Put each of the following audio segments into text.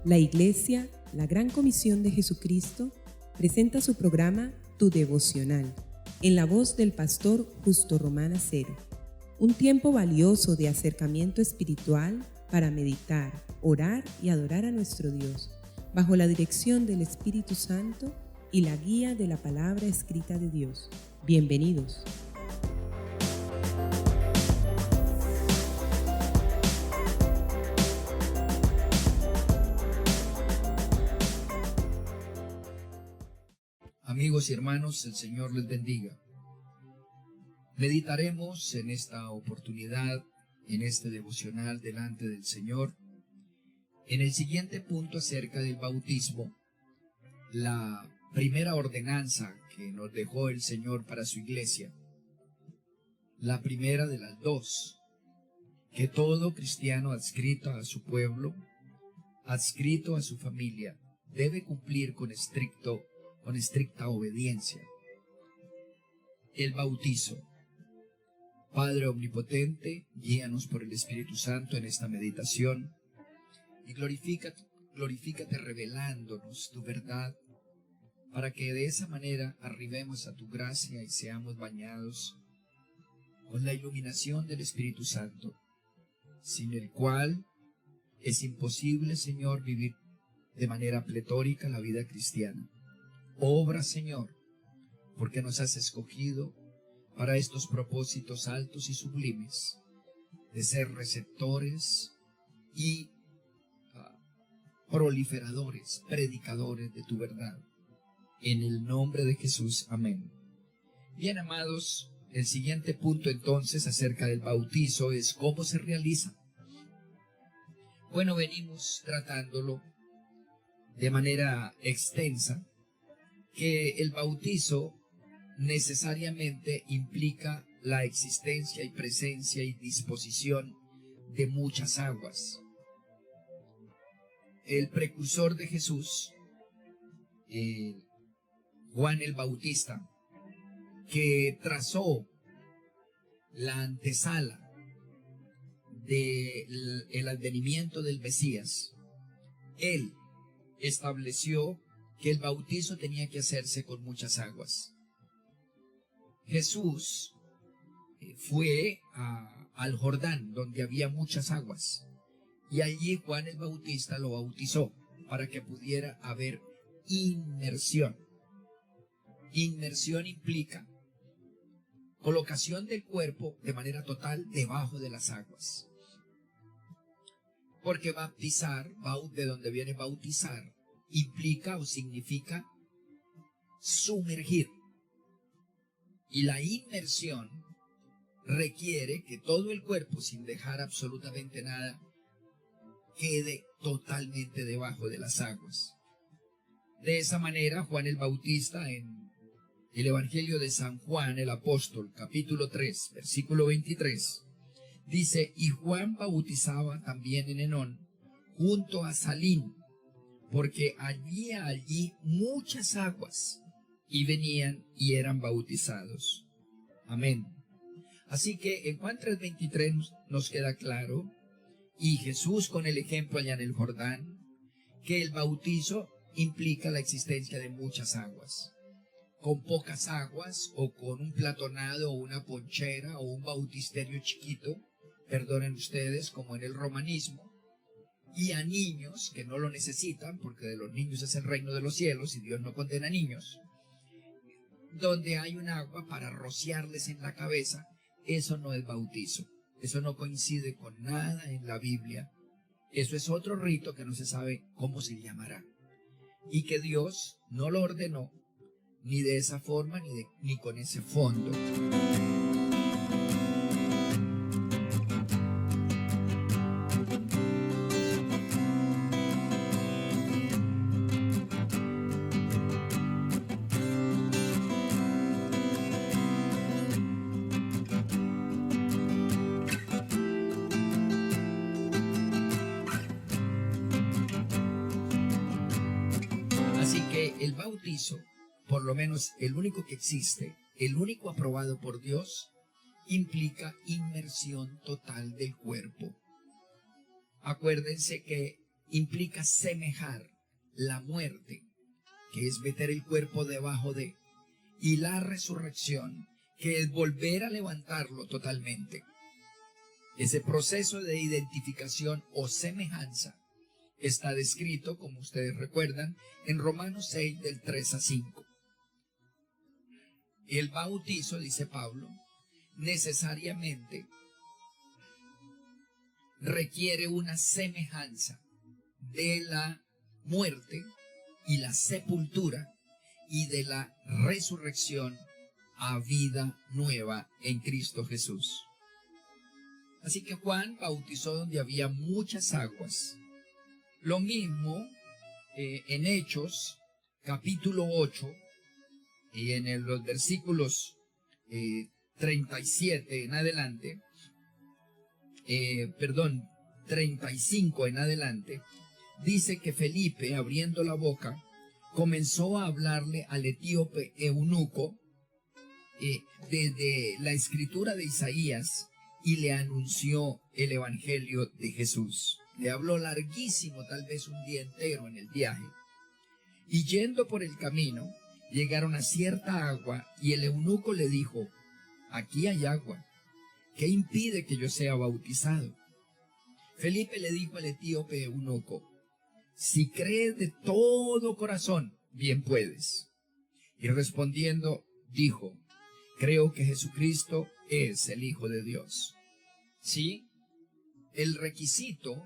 La Iglesia, la Gran Comisión de Jesucristo, presenta su programa Tu Devocional, en la voz del pastor Justo Román Acero. Un tiempo valioso de acercamiento espiritual para meditar, orar y adorar a nuestro Dios, bajo la dirección del Espíritu Santo y la guía de la palabra escrita de Dios. Bienvenidos. Amigos y hermanos, el Señor les bendiga. Meditaremos en esta oportunidad, en este devocional delante del Señor, en el siguiente punto acerca del bautismo, la primera ordenanza que nos dejó el Señor para su iglesia, la primera de las dos, que todo cristiano adscrito a su pueblo, adscrito a su familia, debe cumplir con estricta obediencia. El bautizo. Padre omnipotente, guíanos por el Espíritu Santo en esta meditación y glorifícate revelándonos tu verdad, para que de esa manera arribemos a tu gracia y seamos bañados con la iluminación del Espíritu Santo, sin el cual es imposible, Señor, vivir de manera pletórica la vida cristiana. Obra, Señor, porque nos has escogido para estos propósitos altos y sublimes, de ser receptores y proliferadores, predicadores de tu verdad. En el nombre de Jesús, amén. Bien, amados, el siguiente punto entonces acerca del bautizo es cómo se realiza. Bueno, venimos tratándolo de manera extensa, que el bautizo necesariamente implica la existencia y presencia y disposición de muchas aguas. El precursor de Jesús, Juan el Bautista, que trazó la antesala del advenimiento del Mesías, él estableció que el bautizo tenía que hacerse con muchas aguas. Jesús fue al Jordán, donde había muchas aguas, y allí Juan el Bautista lo bautizó para que pudiera haber inmersión. Inmersión implica colocación del cuerpo de manera total debajo de las aguas. Porque bautizar, de donde viene bautizar, implica o significa sumergir. Y la inmersión requiere que todo el cuerpo, sin dejar absolutamente nada, quede totalmente debajo de las aguas. De esa manera, Juan el Bautista, en el Evangelio de San Juan el Apóstol, capítulo 3, versículo 23, dice: y Juan bautizaba también en Enón, junto a Salim, porque había allí muchas aguas, y venían y eran bautizados. Amén. Así que en Juan 3:23 nos queda claro, y Jesús con el ejemplo allá en el Jordán, que el bautizo implica la existencia de muchas aguas. Con pocas aguas, o con un platonado, o una ponchera, o un bautisterio chiquito, perdonen ustedes, como en el romanismo, y a niños que no lo necesitan, porque de los niños es el reino de los cielos y Dios no condena niños, donde hay un agua para rociarles en la cabeza, eso no es bautizo. Eso no coincide con nada en la Biblia. Eso es otro rito que no se sabe cómo se llamará, y que Dios no lo ordenó, ni de esa forma, ni con ese fondo. Así que el bautizo, por lo menos el único que existe, el único aprobado por Dios, implica inmersión total del cuerpo. Acuérdense que implica semejar la muerte, que es meter el cuerpo debajo de, y la resurrección, que es volver a levantarlo totalmente. Ese proceso de identificación o semejanza está descrito, como ustedes recuerdan, en Romanos 6, del 3 a 5. El bautizo, dice Pablo, necesariamente requiere una semejanza de la muerte y la sepultura y de la resurrección a vida nueva en Cristo Jesús. Así que Juan bautizó donde había muchas aguas. Lo mismo en Hechos, capítulo 8, y en los versículos 37 en adelante, 35 en adelante, dice que Felipe, abriendo la boca, comenzó a hablarle al etíope eunuco desde la escritura de Isaías y le anunció el evangelio de Jesús. Le habló larguísimo, tal vez un día entero en el viaje. Y yendo por el camino, llegaron a cierta agua y el eunuco le dijo: aquí hay agua, ¿qué impide que yo sea bautizado? Felipe le dijo al etíope eunuco: si crees de todo corazón, bien puedes. Y respondiendo, dijo: creo que Jesucristo es el Hijo de Dios. ¿Sí? El requisito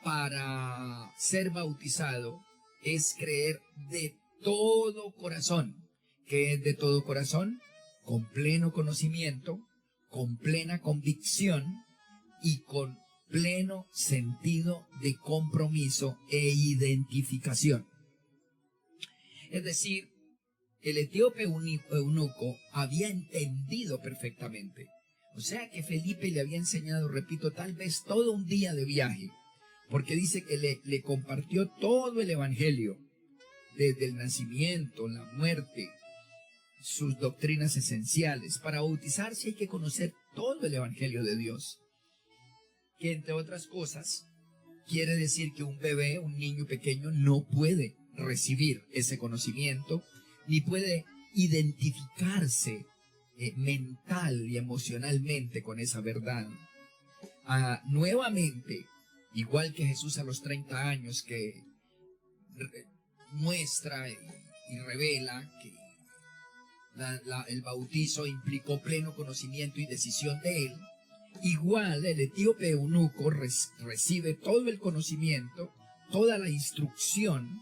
para ser bautizado es creer de todo corazón. ¿Qué es de todo corazón? Con pleno conocimiento, con plena convicción y con pleno sentido de compromiso e identificación. Es decir, el etíope eunuco había entendido perfectamente. O sea que Felipe le había enseñado, repito, tal vez todo un día de viaje, porque dice que le compartió todo el evangelio, desde el nacimiento, la muerte, sus doctrinas esenciales. Para bautizarse hay que conocer todo el evangelio de Dios, que entre otras cosas quiere decir que un bebé, un niño pequeño, no puede recibir ese conocimiento, ni puede identificarse mental y emocionalmente con esa verdad. Nuevamente, igual que Jesús a los 30 años, que muestra y revela que el bautizo implicó pleno conocimiento y decisión de él, igual el etíope eunuco recibe todo el conocimiento, toda la instrucción,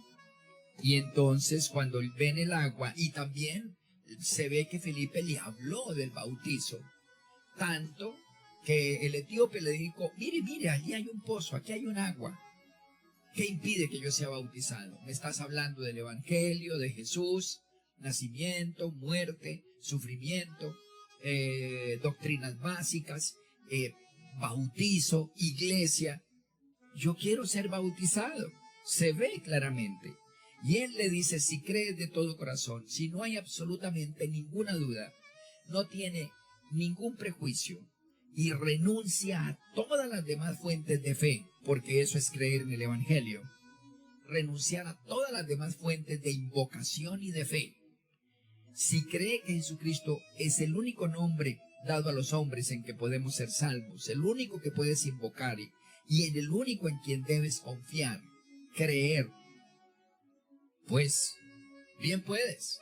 y entonces cuando ven el agua, y también se ve que Felipe le habló del bautizo, tanto que el etíope le dijo: mire, allí hay un pozo, aquí hay un agua, ¿qué impide que yo sea bautizado? Me estás hablando del evangelio de Jesús, nacimiento, muerte, sufrimiento, doctrinas básicas, bautizo, iglesia. Yo quiero ser bautizado. Se ve claramente. Y él le dice: si crees de todo corazón, si no hay absolutamente ninguna duda, no tiene ningún prejuicio y renuncia a todas las demás fuentes de fe, porque eso es creer en el evangelio, renunciar a todas las demás fuentes de invocación y de fe. Si cree que Jesucristo es el único nombre dado a los hombres en que podemos ser salvos, el único que puedes invocar y en el único en quien debes confiar, creer, pues bien puedes.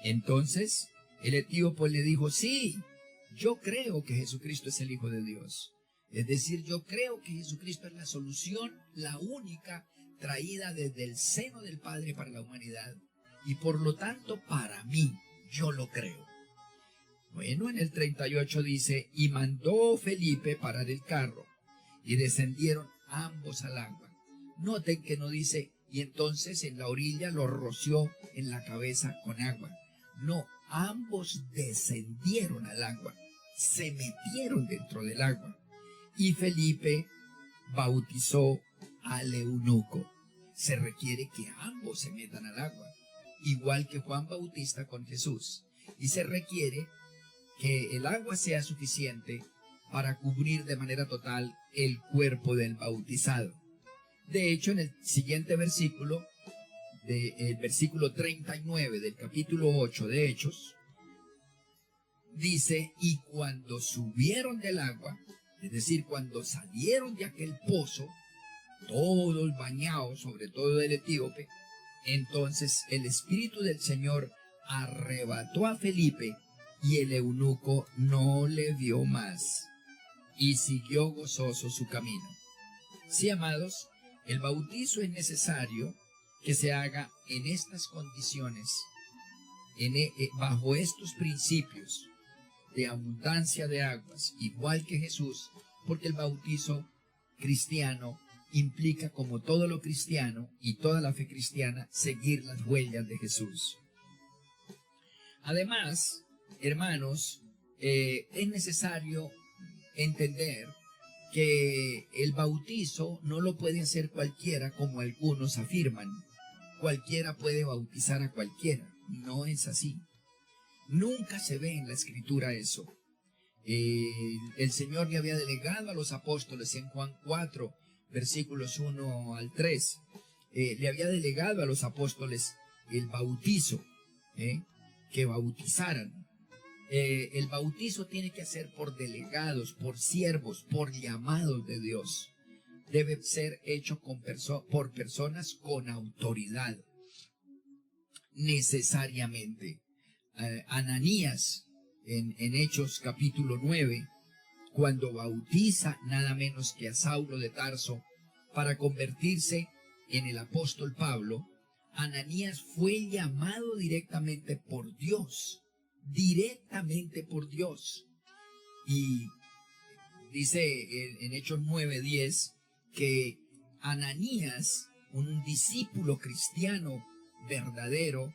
Entonces el etíope le dijo: sí, yo creo que Jesucristo es el Hijo de Dios. Es decir, yo creo que Jesucristo es la solución, la única, traída desde el seno del Padre para la humanidad. Y por lo tanto, para mí, yo lo creo. Bueno, en el 38 dice: y mandó Felipe parar el carro, y descendieron ambos al agua. Noten que no dice: y entonces en la orilla lo roció en la cabeza con agua. No, ambos descendieron al agua, se metieron dentro del agua. Y Felipe bautizó al eunuco. Se requiere que ambos se metan al agua, igual que Juan Bautista con Jesús. Y se requiere que el agua sea suficiente para cubrir de manera total el cuerpo del bautizado. De hecho, en el siguiente versículo, el versículo 39 del capítulo 8 de Hechos, dice, y cuando subieron del agua, es decir, cuando salieron de aquel pozo, todos bañados, sobre todo el etíope, entonces el Espíritu del Señor arrebató a Felipe y el eunuco no le vio más y siguió gozoso su camino. Sí, amados, el bautizo es necesario que se haga en estas condiciones, bajo estos principios de abundancia de aguas, igual que Jesús, porque el bautizo cristiano implica, como todo lo cristiano y toda la fe cristiana, seguir las huellas de Jesús. Además, hermanos, es necesario entender que el bautizo no lo puede hacer cualquiera, como algunos afirman. Cualquiera puede bautizar a cualquiera. No es así. Nunca se ve en la Escritura eso. El Señor le había delegado a los apóstoles en Juan 4, versículos 1 al 3, le había delegado a los apóstoles el bautizo, que bautizaran. El bautizo tiene que ser por delegados, por siervos, por llamados de Dios. Debe ser hecho por personas con autoridad, necesariamente. Ananías, en Hechos capítulo 9, cuando bautiza nada menos que a Saulo de Tarso para convertirse en el apóstol Pablo, Ananías fue llamado directamente por Dios. Y dice en Hechos 9:10 que Ananías, un discípulo cristiano verdadero,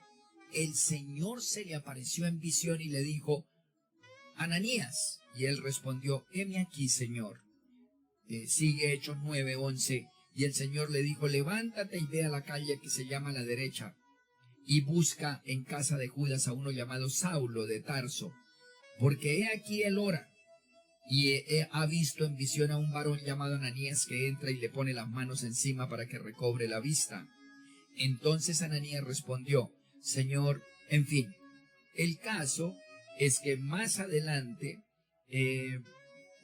el Señor se le apareció en visión y le dijo, Ananías, y él respondió, heme aquí, Señor. Sigue Hechos 9:11, y el Señor le dijo, levántate y ve a la calle que se llama La Derecha, y busca en casa de Judas a uno llamado Saulo de Tarso, porque he aquí él ora, y ha visto en visión a un varón llamado Ananías que entra y le pone las manos encima para que recobre la vista. Entonces Ananías respondió, Señor, en fin, el caso es que más adelante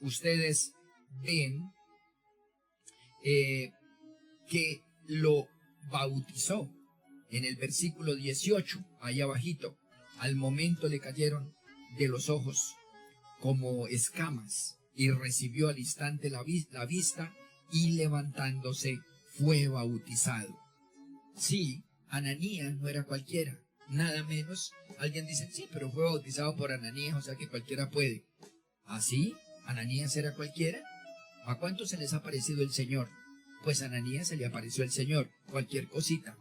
ustedes ven que lo bautizó en el versículo 18, ahí abajito. Al momento le cayeron de los ojos como escamas y recibió al instante la vista y levantándose fue bautizado. Sí, Ananías no era cualquiera, nada menos. Alguien dice, sí, pero fue bautizado por Ananías, o sea que cualquiera puede. ¿Ah, sí? ¿Ananías era cualquiera? ¿A cuántos se les ha parecido el Señor? Pues a Ananías se le apareció el Señor, cualquier cosita.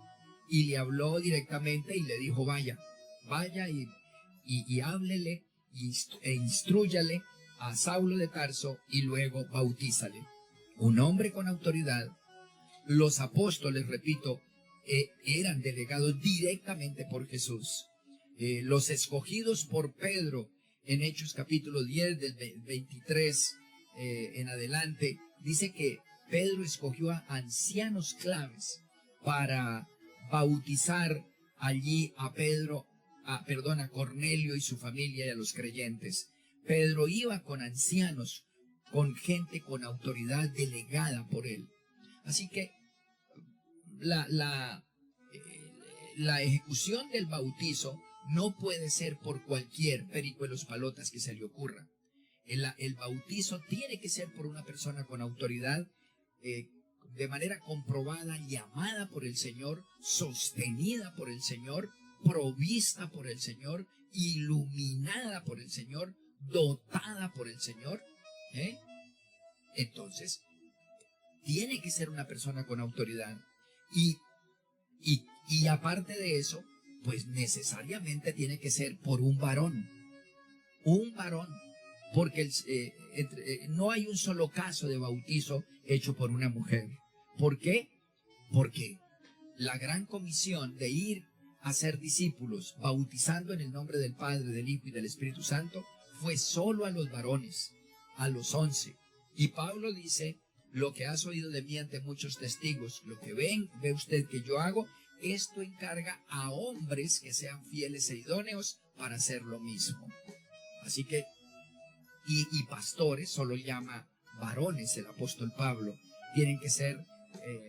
Y le habló directamente y le dijo, vaya y háblele e instrúyale a Saulo de Tarso y luego bautízale. Un hombre con autoridad. Los apóstoles, repito, eran delegados directamente por Jesús. Los escogidos por Pedro en Hechos capítulo 10 del 23 en adelante, dice que Pedro escogió a ancianos claves para bautizar allí a Cornelio y su familia y a los creyentes. Pedro iba con ancianos, con gente con autoridad delegada por él. Así que la ejecución del bautizo no puede ser por cualquier pericuelos palotas que se le ocurra. El bautizo tiene que ser por una persona con autoridad, de manera comprobada, llamada por el Señor, sostenida por el Señor, provista por el Señor, iluminada por el Señor, dotada por el Señor. Entonces, tiene que ser una persona con autoridad. Y aparte de eso, pues necesariamente tiene que ser por un varón. Un varón. Porque no hay un solo caso de bautizo hecho por una mujer. ¿Por qué? Porque la gran comisión de ir a ser discípulos, bautizando en el nombre del Padre, del Hijo y del Espíritu Santo, fue solo a los varones, a los 11. Y Pablo dice, lo que has oído de mí ante muchos testigos, lo que ve usted que yo hago, esto encarga a hombres que sean fieles e idóneos para hacer lo mismo. Así que, y pastores, solo llama varones el apóstol Pablo, tienen que ser,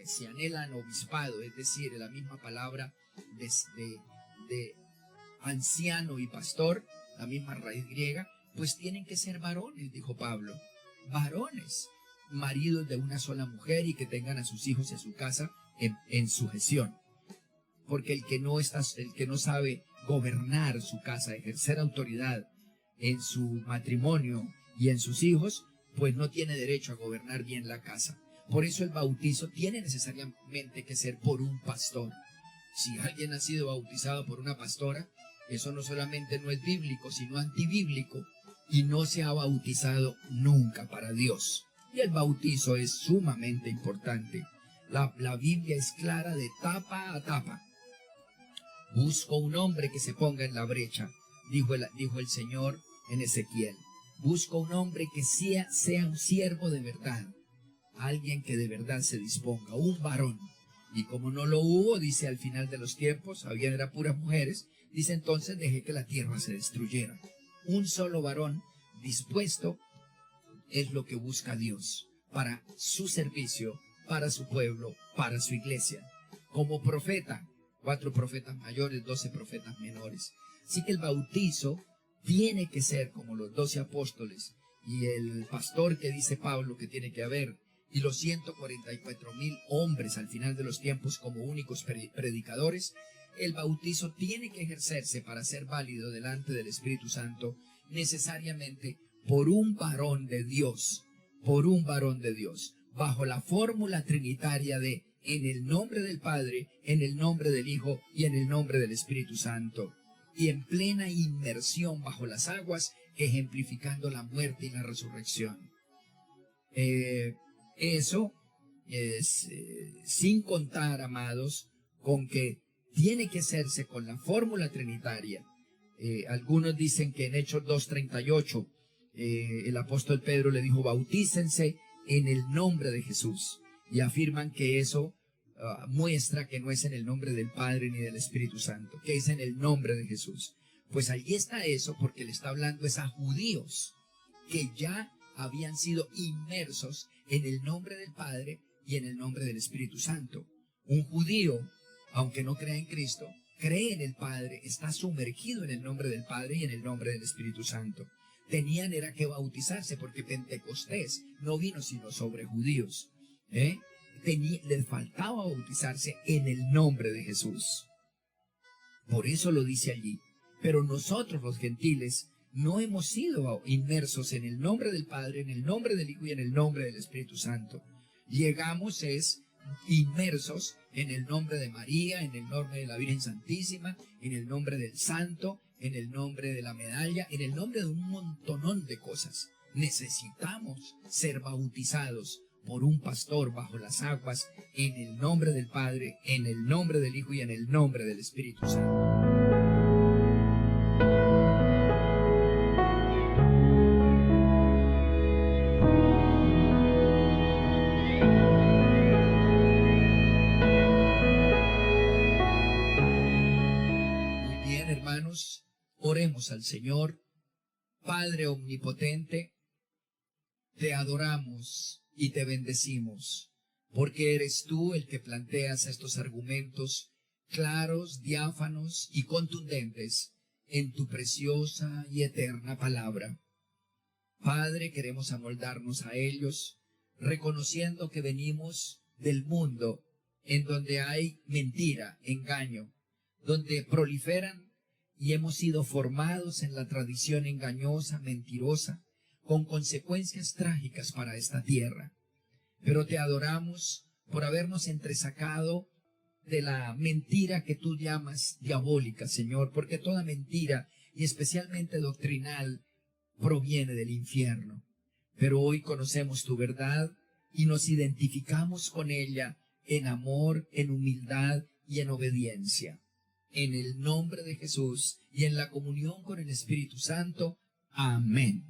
si anhelan obispado, es decir, la misma palabra de anciano y pastor, la misma raíz griega, pues tienen que ser varones, dijo Pablo, varones, maridos de una sola mujer y que tengan a sus hijos y a su casa en sujeción. Porque el que no sabe gobernar su casa, ejercer autoridad en su matrimonio y en sus hijos, pues no tiene derecho a gobernar bien la casa. Por eso el bautizo tiene necesariamente que ser por un pastor. Si alguien ha sido bautizado por una pastora, eso no solamente no es bíblico, sino antibíblico, y no se ha bautizado nunca para Dios. Y el bautizo es sumamente importante. La Biblia es clara de tapa a tapa. Busco un hombre que se ponga en la brecha, dijo el Señor en Ezequiel. Busco un hombre que sea un siervo de verdad, alguien que de verdad se disponga, un varón. Y como no lo hubo, dice al final de los tiempos, eran puras mujeres, dice entonces dejé que la tierra se destruyera. Un solo varón dispuesto es lo que busca Dios para su servicio, para su pueblo, para su iglesia. Como profeta, 4 profetas mayores, 12 profetas menores. Así que el bautizo tiene que ser como los 12 apóstoles y el pastor que dice Pablo que tiene que haber, y los 144,000 hombres al final de los tiempos como únicos predicadores. El bautizo tiene que ejercerse para ser válido delante del Espíritu Santo necesariamente por un varón de Dios, bajo la fórmula trinitaria de en el nombre del Padre, en el nombre del Hijo y en el nombre del Espíritu Santo, y en plena inmersión bajo las aguas, ejemplificando la muerte y la resurrección. Eso es sin contar, amados, con que tiene que hacerse con la fórmula trinitaria. Algunos dicen que en Hechos 2:38 el apóstol Pedro le dijo, bautícense en el nombre de Jesús, y afirman que eso muestra que no es en el nombre del Padre ni del Espíritu Santo, que es en el nombre de Jesús. Pues allí está eso, porque le está hablando es a judíos que ya habían sido inmersos en el nombre del Padre y en el nombre del Espíritu Santo. Un judío, aunque no crea en Cristo, cree en el Padre, está sumergido en el nombre del Padre y en el nombre del Espíritu Santo. Tenían era que bautizarse porque Pentecostés no vino sino sobre judíos. Les faltaba bautizarse en el nombre de Jesús. Por eso lo dice allí. Pero nosotros los gentiles no hemos sido inmersos en el nombre del Padre, en el nombre del Hijo y en el nombre del Espíritu Santo. Llegamos inmersos en el nombre de María, en el nombre de la Virgen Santísima, en el nombre del Santo, en el nombre de la medalla, en el nombre de un montonón de cosas. Necesitamos ser bautizados por un pastor bajo las aguas, en el nombre del Padre, en el nombre del Hijo y en el nombre del Espíritu Santo. Oremos al Señor. Padre omnipotente, te adoramos y te bendecimos, porque eres tú el que planteas estos argumentos claros, diáfanos y contundentes en tu preciosa y eterna palabra. Padre, queremos amoldarnos a ellos, reconociendo que venimos del mundo en donde hay mentira, engaño, donde proliferan y hemos sido formados en la tradición engañosa, mentirosa, con consecuencias trágicas para esta tierra. Pero te adoramos por habernos entresacado de la mentira que tú llamas diabólica, Señor, porque toda mentira, y especialmente doctrinal, proviene del infierno. Pero hoy conocemos tu verdad y nos identificamos con ella en amor, en humildad y en obediencia. En el nombre de Jesús y en la comunión con el Espíritu Santo. Amén.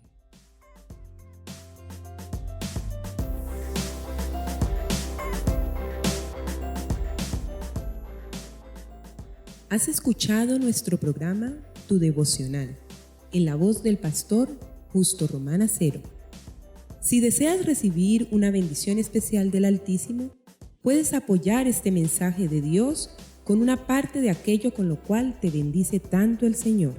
Has escuchado nuestro programa Tu Devocional, en la voz del pastor Justo Román Acero. Si deseas recibir una bendición especial del Altísimo, puedes apoyar este mensaje de Dios con una parte de aquello con lo cual te bendice tanto el Señor.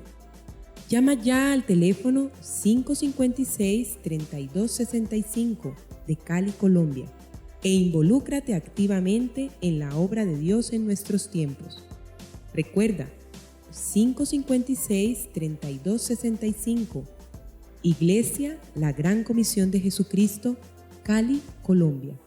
Llama ya al teléfono 556-3265 de Cali, Colombia, e involúcrate activamente en la obra de Dios en nuestros tiempos. Recuerda, 556-3265, Iglesia La Gran Comisión de Jesucristo, Cali, Colombia.